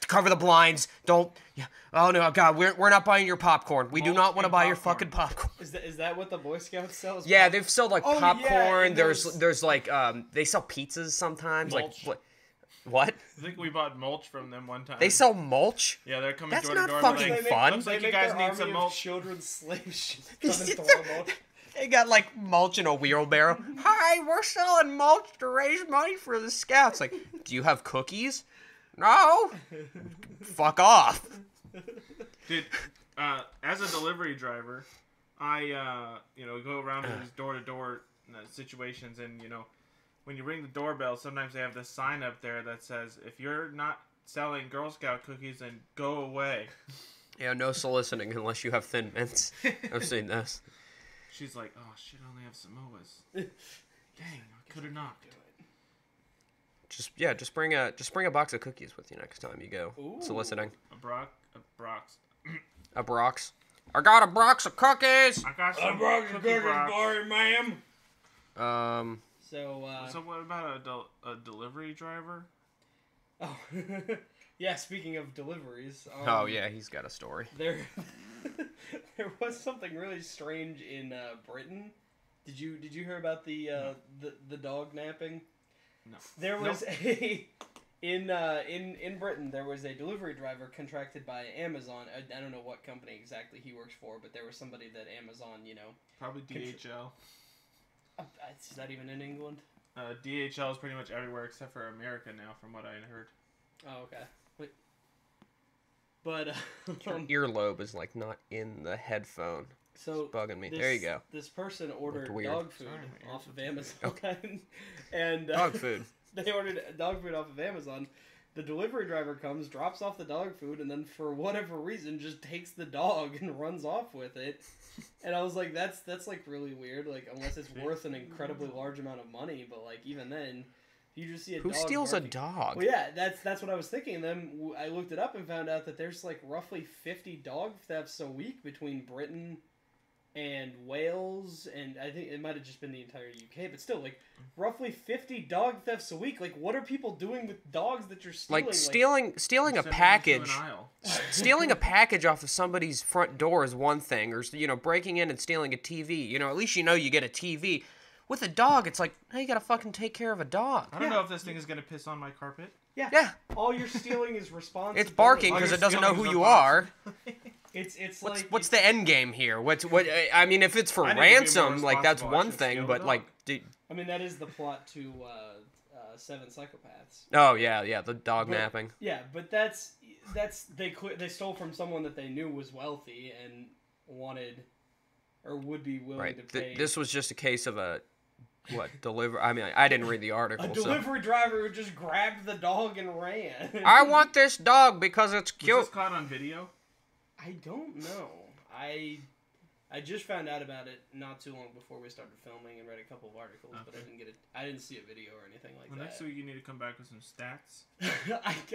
cover the blinds. Don't. Yeah. Oh no, God, we're not buying your popcorn. We do not want to buy your fucking popcorn. Is that what the Boy Scouts sell? Yeah, they've sold like popcorn. Yeah, there's like they sell pizzas sometimes. Mulch. Like what? I think we bought mulch from them one time. They sell mulch? Yeah, they're coming That's door to not door. fucking like, fun. Looks like They you make guys their need army some of mulch. children's slaves come and throw mulch. They got like mulch in a wheelbarrow. Hi, we're selling mulch to raise money for the Scouts. Like, do you have cookies? No. Fuck off. Dude, as a delivery driver, I go around to these door-to-door situations, and when you ring the doorbell, sometimes they have this sign up there that says, "If you're not selling Girl Scout cookies, then go away." Yeah, no soliciting unless you have Thin Mints. I've seen this. She's like, "Oh shit, I only have Samoas." Dang, I could have knocked. Just bring a box of cookies with you next time you go soliciting. A Brox. A Brox. I got a box of cookies. I got some box of cookie cookies Brox. for you, ma'am. So what about a delivery driver? Oh, yeah. Speaking of deliveries. Oh yeah, he's got a story. There was something really strange in Britain. Did you hear about the dog napping? No. There was in Britain there was a delivery driver contracted by Amazon. I don't know what company exactly he works for, but there was somebody that Amazon, Probably DHL. Is that even in England? DHL is pretty much everywhere except for America now, from what I heard. Oh, okay. Wait. But Your earlobe is like not in the headphone. so It's bugging me. There you go. This person ordered weird. dog food Sorry, off of Amazon, Okay. and Dog food. They ordered dog food off of Amazon. The delivery driver comes, drops off the dog food, and then for whatever reason just takes the dog and runs off with it. And I was like, that's like really weird. Like, unless it's worth an incredibly large amount of money, but like even then, you just see a Who dog. steals barking. a dog? Well, yeah, that's what I was thinking. And then I looked it up and found out that there's like roughly 50 dog thefts a week between Britain and Wales, and I think it might have just been the entire UK, but still, like, roughly 50 dog thefts a week. Like, what are people doing with dogs that you're stealing? Like stealing a Send them to package. an aisle. Stealing a package off of somebody's front door is one thing, or breaking in and stealing a TV. At least you get a TV. With a dog, it's like, hey, you gotta fucking take care of a dog. I don't know if this thing is gonna piss on my carpet. Yeah. All you're stealing is responsibility. It's barking All because you're it doesn't know stealing who is you a are. It's What's the end game here? What? I mean, if it's for I need to be more ransom, like that's responsible. I one should thing. steal But the like, dog. I mean, that is the plot to Seven Psychopaths. oh yeah, the dog napping. Yeah, but that's they stole from someone that they knew was wealthy and wanted or would be willing Right. to pay. This was just a case of a deliver. I mean, I didn't read the article. A delivery driver who just grabbed the dog and ran. I want this dog because it's Was cute. this caught on video? I don't know. I just found out about it not too long before we started filming and read a couple of articles, but I didn't see a video or anything like Well, that. next week you need to come back with some stats.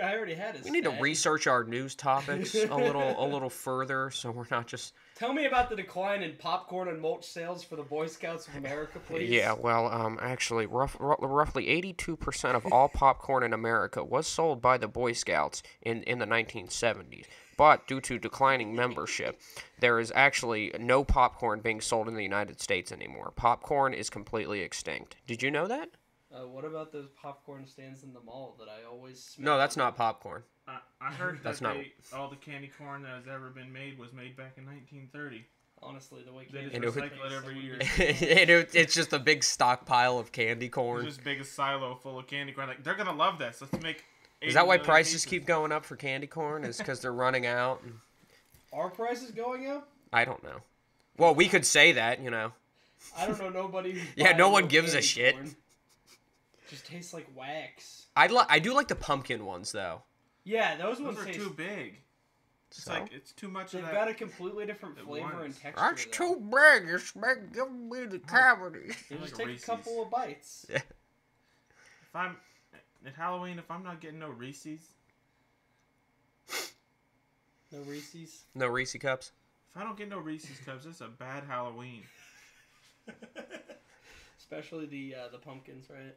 I already had a We need to stat. research our news topics a little further, so we're not just. Tell me about the decline in popcorn and mulch sales for the Boy Scouts of America, please. Yeah, well, actually, roughly 82% of all popcorn in America was sold by the Boy Scouts in the 1970s. But due to declining membership, there is actually no popcorn being sold in the United States anymore. Popcorn is completely extinct. Did you know that? What about those popcorn stands in the mall that I always smell? No, that's not popcorn. I heard That's that not- all the candy corn that has ever been made was made back in 1930. Honestly, the way They candy just corn recycle it every year. It's just a big stockpile of candy corn. There's just big silo full of candy corn. Like, they're gonna love this. Let's make. Is that why 80 million prices pieces. keep going up for candy corn? Is because they're running out? Are prices going up? I don't know. Well, we could say that, I don't know nobody. Who's Yeah, buying no one real gives a candy shit. corn. Just tastes like wax. I do like the pumpkin ones though. Yeah, those Those ones are taste. too big. It's So? like it's too much They've of that. got a completely different at flavor and once. texture. That's though. too big. It's giving me the cavities. You Like just a take Reese's. a couple of bites. Yeah. If I'm at Halloween, if I'm not getting no Reese's, No Reese's. No Reese cups. if I don't get no Reese's cups, it's a bad Halloween. Especially the pumpkins, right?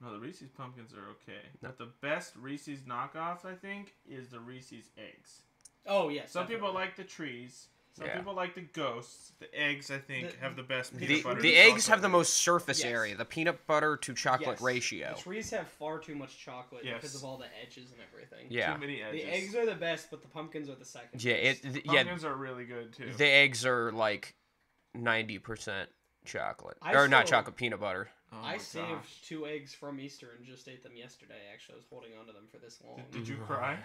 No, the Reese's pumpkins are okay. But the best Reese's knockoff, I think, is the Reese's eggs. Oh yes. Some people like the trees. Some Yeah. people like the ghosts. The eggs, I think, have the best peanut The, butter. the to eggs chocolate have the ratio. most surface Yes. area. The peanut butter to chocolate Yes. ratio. The trees have far too much chocolate Yes. because of all the edges and everything. Yeah. Too many edges. The eggs are the best, but the pumpkins are the second. Yeah. best. Pumpkins are really good too. The eggs are like 90% chocolate, I or not still- chocolate, peanut butter. Oh I my saved gosh. 2 eggs from Easter and just ate them yesterday. Actually, I was holding on to them for this long. Did you cry?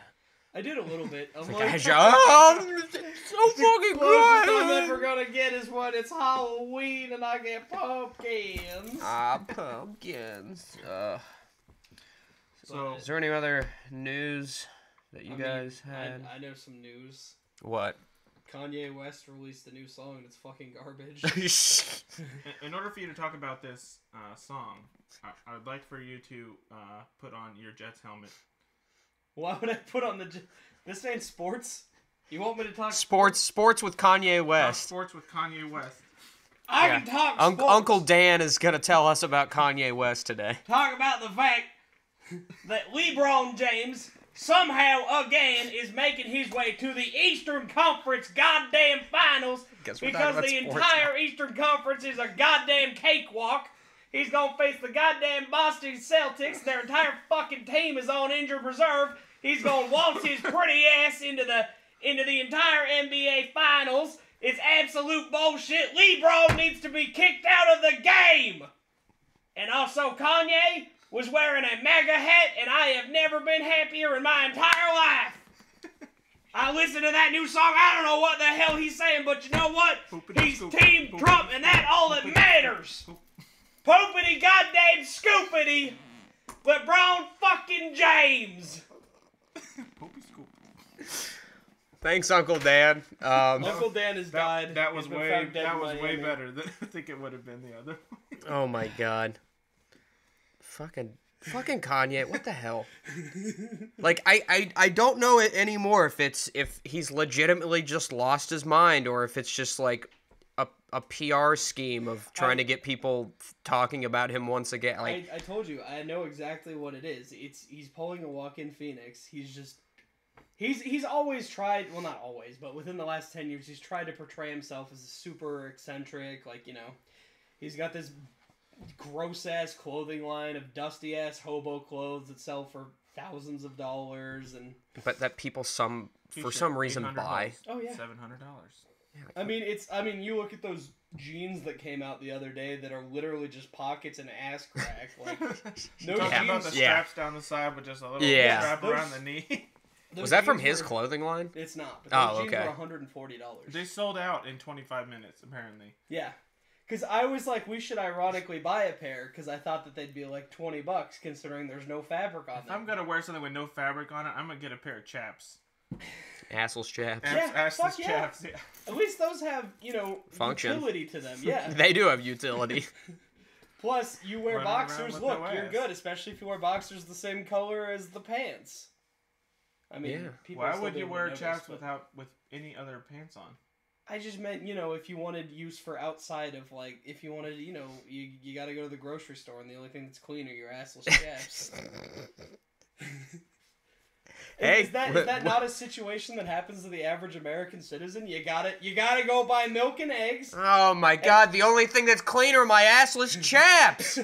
I did a little bit. I'm Like, like, it's so fucking closest I'm good. ever gonna gonna get is when it's Halloween and I get pumpkins. Pumpkins. So Is there any other news that you guys mean, had? I know some news. What? Kanye West released a new song and it's fucking garbage. in order for you to talk about this song, I would like for you to put on your Jets helmet. Why would I put on the... This ain't sports? You want me to talk... Sports with Kanye West. Sports with Kanye West. I can talk sports. Uncle Dan is going to tell us about Kanye West today. Talk about the fact that LeBron James somehow again is making his way to the Eastern Conference goddamn finals because the entire Eastern Conference is a goddamn cakewalk. He's gonna face the goddamn Boston Celtics. Their entire fucking team is on injured reserve. He's gonna waltz his pretty ass into the entire NBA finals. It's absolute bullshit. LeBron needs to be kicked out of the game. And also Kanye was wearing a MAGA hat, and I have never been happier in my entire life. I listened to that new song. I don't know what the hell he's saying, but you know what? He's Team Trump, and that's all that matters. Poopity goddamn scoopity LeBron fucking James. Thanks, Uncle Dan. Uncle Dan has died. That was way better than I think it would have been the other one. Oh my god. Fucking Kanye, what the hell? Like I don't know it anymore if he's legitimately just lost his mind or if it's just like a PR scheme of trying to get people talking about him once again. Like I told you, I know exactly what it is. He's pulling a Joaquin Phoenix. He's always tried, well not always, but within the last 10 years he's tried to portray himself as a super eccentric, like, you know, he's got this gross ass clothing line of dusty ass hobo clothes that sell for thousands of dollars but that people for some reason buy. Oh yeah. $700. I mean, you look at those jeans that came out the other day that are literally just pockets and ass crack. Like, no Talking about the straps down the side with just a little strap around the knee. Was that from his clothing line? It's not. But those jeans were $140. They sold out in 25 minutes, apparently. Yeah. Because I was like, we should ironically buy a pair, because I thought that they'd be like $20, considering there's no fabric on them. If I'm going to wear something with no fabric on it, I'm going to get a pair of chaps. Assless chaps. Assless chaps, yeah. At least those have, you know, function. Utility to them, yeah. They do have utility. Plus, you wear boxers, look, you're good, especially if you wear boxers the same color as the pants. I mean, people why would you wear chaps with any other pants on? I just meant, you know, if you wanted use for outside of, like, if you wanted, you know, you gotta go to the grocery store and the only thing that's clean are your assless chaps. Hey, is that not a situation that happens to the average American citizen? You gotta go buy milk and eggs. Oh my god, the only thing that's clean are my assless chaps!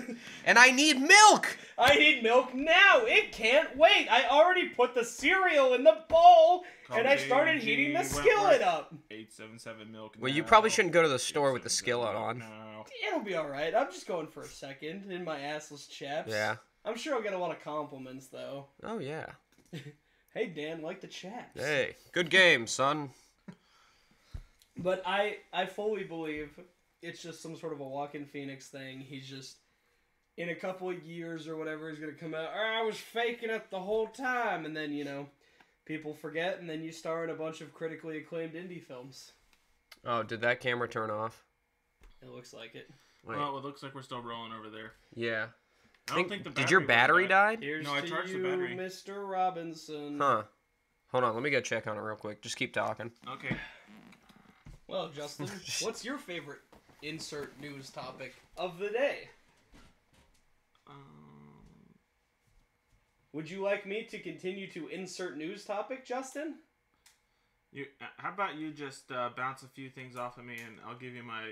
And I need milk! I need milk now! It can't wait! I already put the cereal in the bowl, and I started heating the skillet up. 877 milk. Well, you probably shouldn't go to the store with the skillet on. No. It'll be alright. I'm just going for a second in my assless chaps. Yeah. I'm sure I'll get a lot of compliments, though. Oh, yeah. Hey, Dan, like the chaps. Hey, good game, son. But I fully believe it's just some sort of a Joaquin Phoenix thing. He's just, in a couple of years or whatever, he's going to come out, I was faking it the whole time. And then, you know, people forget, and then you star in a bunch of critically acclaimed indie films. Oh, did that camera turn off? It looks like it. Wait. Well, it looks like we're still rolling over there. Yeah. I don't think the did your battery die? Here's no, I charged the battery. Mr. Robinson. Huh. Hold on, let me go check on it real quick. Just keep talking. Okay. Well, Justin, what's your favorite insert news topic of the day? Would you like me to continue to insert news topic, Justin? How about you just bounce a few things off of me, and I'll give you my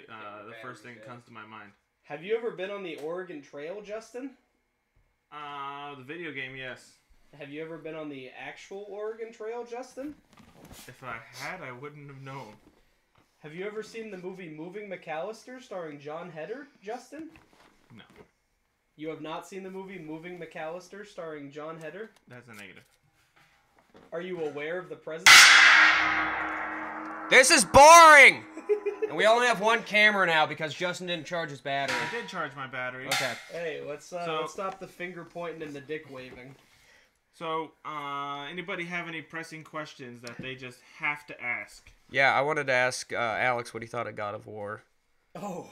the first thing that comes to my mind. Have you ever been on the Oregon Trail, Justin? The video game, yes. Have you ever been on the actual Oregon Trail, Justin? If I had, I wouldn't have known. Have you ever seen the movie Moving McAllister starring John Heder, Justin? No. You have not seen the movie Moving McAllister starring John Heder? That's a negative. Are you aware of the presence? This is boring! And we only have one camera now because Justin didn't charge his battery. I did charge my battery. Okay. Hey, let's stop the finger pointing and the dick waving. So, anybody have any pressing questions that they just have to ask? Yeah, I wanted to ask Alex what he thought of God of War. Oh,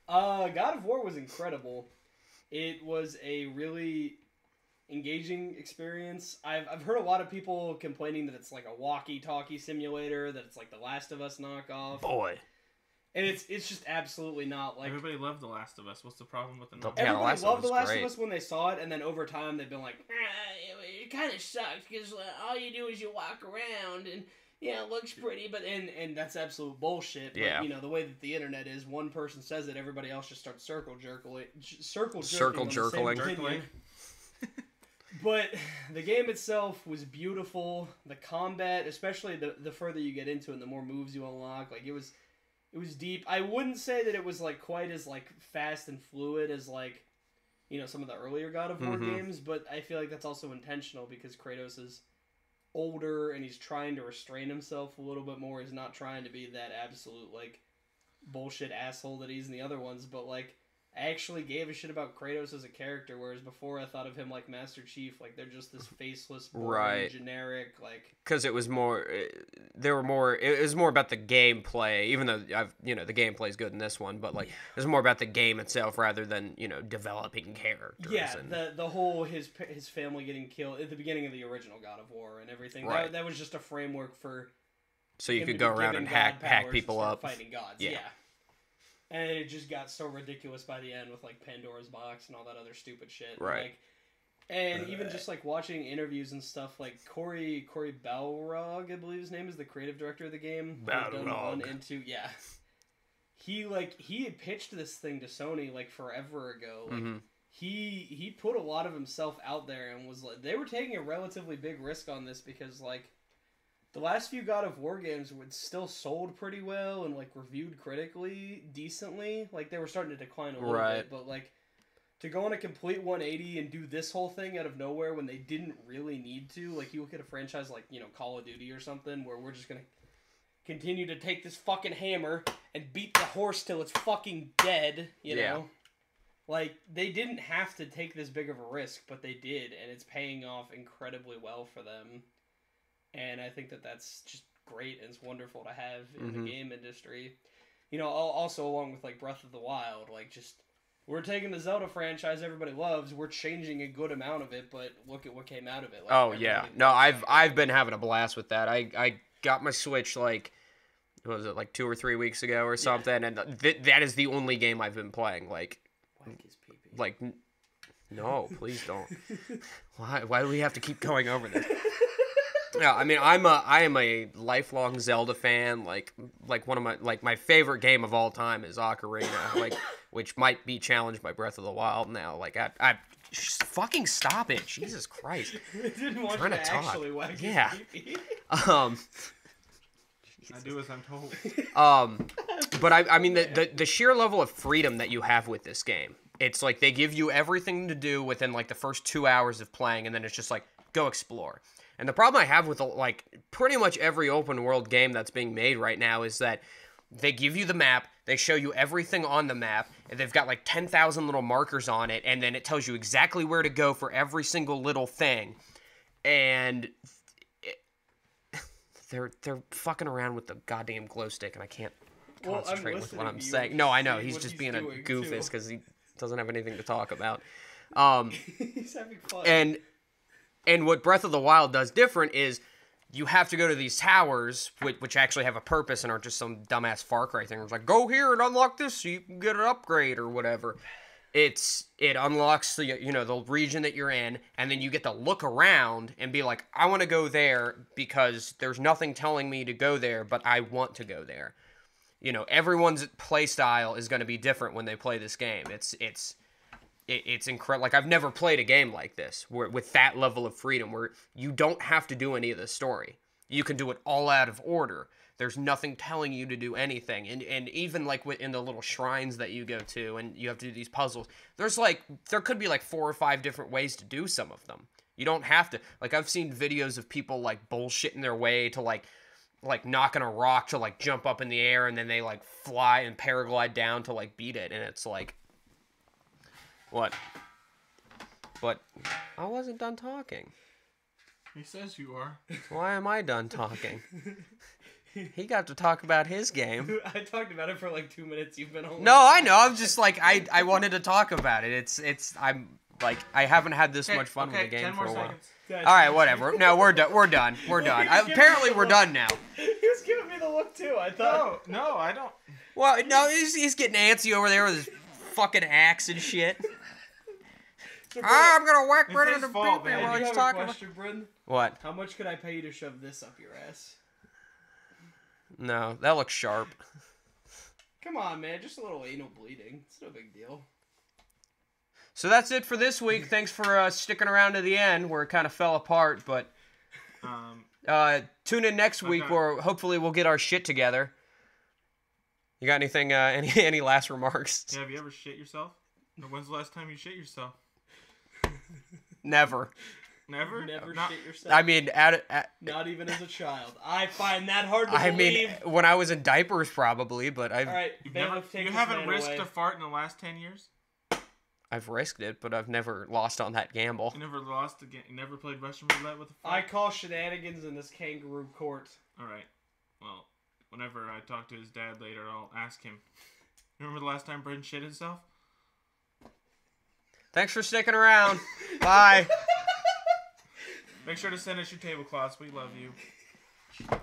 God of War was incredible. It was a really engaging experience. I've heard a lot of people complaining that it's like a walkie-talkie simulator, that it's like the Last of Us knockoff. Boy. And it's just absolutely not. Like, everybody loved The Last of Us. What's the problem with the knockoff? everybody loved The Last of Us when they saw it, and then over time they've been like, it kind of sucks because all you do is you walk around and yeah, it looks pretty, but and that's absolute bullshit. But, yeah. You know, the way that the internet is, one person says it, everybody else just starts circle jerking. But the game itself was beautiful. The combat, especially the further you get into it, and the more moves you unlock, like it was deep. I wouldn't say that it was like quite as like fast and fluid as like, you know, some of the earlier God of War games, but I feel like that's also intentional because Kratos is older and he's trying to restrain himself a little bit more. He's not trying to be that absolute like bullshit asshole that he's in the other ones, but like I actually gave a shit about Kratos as a character, whereas before I thought of him like Master Chief, like they're just this faceless, boring, generic, like... Because it was more, it was more about the gameplay, even though the gameplay is good in this one, but like, it was more about the game itself rather than, developing characters. Yeah, the whole, his family getting killed at the beginning of the original God of War and everything, right. That was just a framework for... So you could go around and hack people up. Fighting gods, yeah. And it just got so ridiculous by the end with, like, Pandora's Box and all that other stupid shit. Right. Like, and even just, like, watching interviews and stuff, like, Corey Balrog, I believe his name is, the creative director of the game. Balrog. Yeah. He had pitched this thing to Sony, like, forever ago. Like, he put a lot of himself out there and was, like... They were taking a relatively big risk on this because, like... The last few God of War games were still sold pretty well and, like, reviewed critically decently. Like, they were starting to decline a little bit, but, like, to go on a complete 180 and do this whole thing out of nowhere when they didn't really need to, like, you look at a franchise like, Call of Duty or something, where we're just gonna continue to take this fucking hammer and beat the horse till it's fucking dead, you know? Like, they didn't have to take this big of a risk, but they did, and it's paying off incredibly well for them. And I think that that's just great and it's wonderful to have in the game industry. Also along with, like, Breath of the Wild, like, just, we're taking the Zelda franchise everybody loves, we're changing a good amount of it, but look at what came out of it. Like, No, I've been having a blast with that. I got my Switch, like, what was it, like 2 or 3 weeks ago or something, and that is the only game I've been playing, like... Whack his pee-pee. Like, no, please don't. Why do we have to keep going over this? Yeah, I mean, I am a lifelong Zelda fan. Like one of my favorite game of all time is Ocarina, like, which might be challenged by Breath of the Wild now. Like, I just fucking stop it, Jesus Christ! I didn't want you to actually whack his pee-pee. I do as I'm told. But I mean, the sheer level of freedom that you have with this game. It's like they give you everything to do within like the first 2 hours of playing, and then it's just like, go explore. And the problem I have with, like, pretty much every open world game that's being made right now is that they give you the map, they show you everything on the map, and they've got like 10,000 little markers on it, and then it tells you exactly where to go for every single little thing. And they're fucking around with the goddamn glow stick, and I can't concentrate with what I'm saying. No, I know, he's just being a goofus because he doesn't have anything to talk about. He's having fun. And what Breath of the Wild does different is you have to go to these towers, which actually have a purpose and aren't just some dumbass Far Cry thing. It's like, go here and unlock this so you can get an upgrade or whatever. It unlocks the region that you're in, and then you get to look around and be like, I want to go there because there's nothing telling me to go there, but I want to go there. Everyone's play style is going to be different when they play this game. It's incredible. Like, I've never played a game like this, where with that level of freedom, where you don't have to do any of the story. You can do it all out of order. There's nothing telling you to do anything. And even, like, in the little shrines that you go to, and you have to do these puzzles, there could be, like, 4 or 5 different ways to do some of them. You don't have to. Like, I've seen videos of people, like, bullshitting their way to, like, like knocking a rock to like jump up in the air, and then they like fly and paraglide down to like beat it, and it's like, what? But I wasn't done talking. He says you are. Why am I done talking? He got to talk about his game. I talked about it for like 2 minutes. You've been on. No, I know. I'm just like I wanted to talk about it. I'm like I haven't had this much fun with the game 10 for more a while. seconds. All right, whatever. No, we're done. We're done. Apparently, we're done now. He was giving me the look too. I thought. No, I don't. Well, no, he's getting antsy over there with his fucking axe and shit. So, I'm gonna whack It's right his in the fault, beep man. while I do he's have talking. a question, Brendan. What? How much could I pay you to shove this up your ass? No, that looks sharp. Come on, man. Just a little anal bleeding. It's no big deal. So that's it for this week. Thanks for sticking around to the end where it kind of fell apart, but tune in next week where hopefully we'll get our shit together. You got anything? Any last remarks? Yeah, have you ever shit yourself? Or when's the last time you shit yourself? Never. Never? Never Not- shit yourself. I mean, Not even as a child. I find that hard to I believe. mean, when I was in diapers, probably, but All right, You haven't risked a fart in the last 10 years? I've risked it, but I've never lost on that gamble. You never lost a game? You never played Russian roulette with a fart? I call shenanigans in this kangaroo court. Alright. Well, whenever I talk to his dad later, I'll ask him. Remember the last time Brendan shit himself? Thanks for sticking around. Bye. Make sure to send us your tablecloths. We love you.